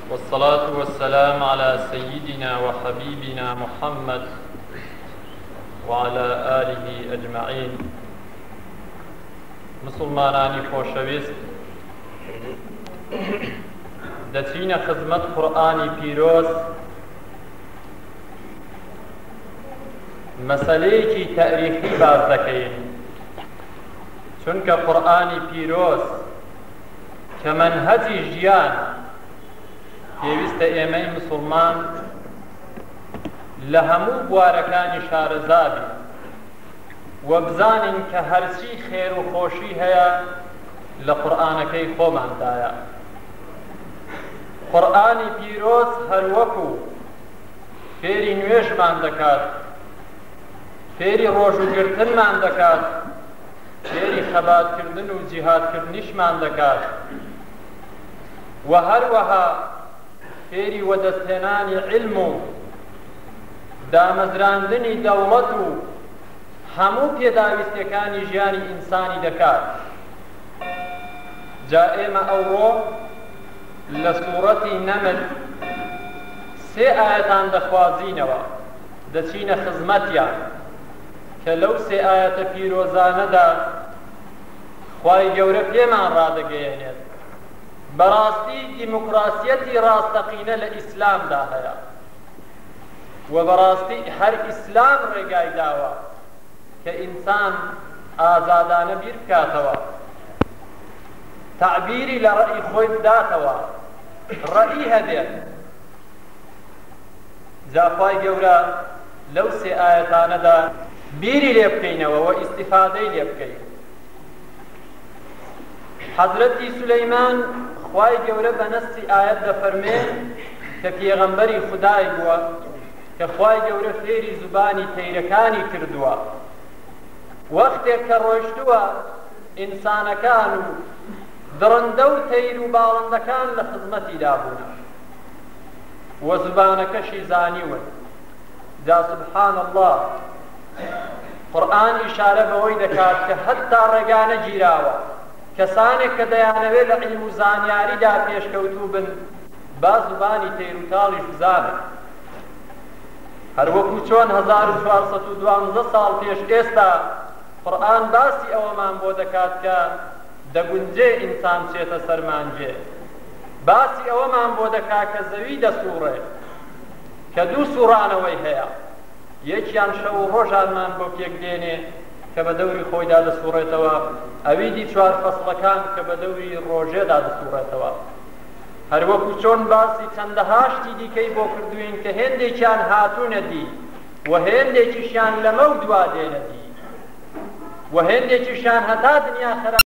والصلاة والسلام على سيدنا وحبيبنا محمد وعلى آله أجمعين. مسلمانانی خۆشەویست، دەچینە خزمەت قورئانی پیرۆز، مەسەلەیەکی تاریخی باز دەکەین، چونکە قورئانی پیرۆز کە مەنهەجی ژیان پێویستە ئێمەی مسلمان لە هەموو بوارەکانی شارەزابی و بزانین کە هەرچی خێر و خۆشی هەیە لە قورئانەکەی خۆماندایە. قورئانی پیرۆز هەروەکو فێری نوێژمان دەکات، فێری ڕۆژوگرتنمان دەکات، فێری خەباتکردن و جیهادکردنیشمان دەکات و هەروەها فێری وەدەستهێنانی علم و دامەزراندنی دەوڵەت و هەموو پێداویستیەکانی ژیانی ئینسانی دەکات. جا ئێمە ئەوڕۆ لە سوورەتی نەمل سێ ئاەتان دەخوازینەوە، دەچینە خزمەتیان کە لەو سێ ئاەتە پیرۆزانەدا خوای گەورە پێمان ڕادەگەیەنێت بەڕاستی دیموکراسیەتی ڕاستەقینە لە ئیسلامدا هەیە و بەڕاستی هەر ئیسلام ڕێگای داوە کە ئینسان ئازادانە بیر بکاتەوە، تعبیری لە ڕەئی خۆی بداتەوە، ڕەئی هەبێت. جا خوای گەورە لەو سێ ئاەتانەدا بیری لێ بکەینەوە و ئیستیفادەی لێ بکەین. حەزرەتی سولەیمان خوای گەورە بە نەسی ئاەت دەفەرمێ کە پێغەمبەری خودای بووە، کە خوای گەورە فێری زوبانی تەیرەکانی کردووە. وەختێک کە ڕۆیشتووە ئینسانەکان و درەندە و تەیر و باڵندەکان لە خزمەتی دابوون و زوبانەکەشی زانیون. جا سبحان الله، قورئان ئیشارە بەوەی دەکات کە هەتا ڕێگانە گیراوە، کەسانێک کە دەیانەوێت لە عیلم و زانیاریدا پێشکەوتوو بن با زوبانی تەیر و تاڵیش بزانن. هەروەکو چۆن 1412 ساڵ پێش ئێستا قورئان باسی ئەوەمان بۆ دەکات کە دەگونجێ ئینسان چێتە سەرمانجێ، باسی ئەوەمان بۆ دەکات کە زەوی دەسووڕێ، کە دوو سوڕانەوەی هەیە، یەکیان شەو و ڕۆژانمان بۆ پێک دێنێ کە بە دەوری خۆیدا دەسووڕێتەوە، ئەویدی چوار فەسڵەکان کە بە دەوری ڕۆژێدا دەسووڕێتەوە. هەروەکو چۆن باسی چەندەهاشتی دیکەی بۆ کردوین کە هێندێکیان هاتوونە دی و هێندێکیشیان لەمە و دوا دێنە دی و هێندێکیشیان هەتا دنیا خەراب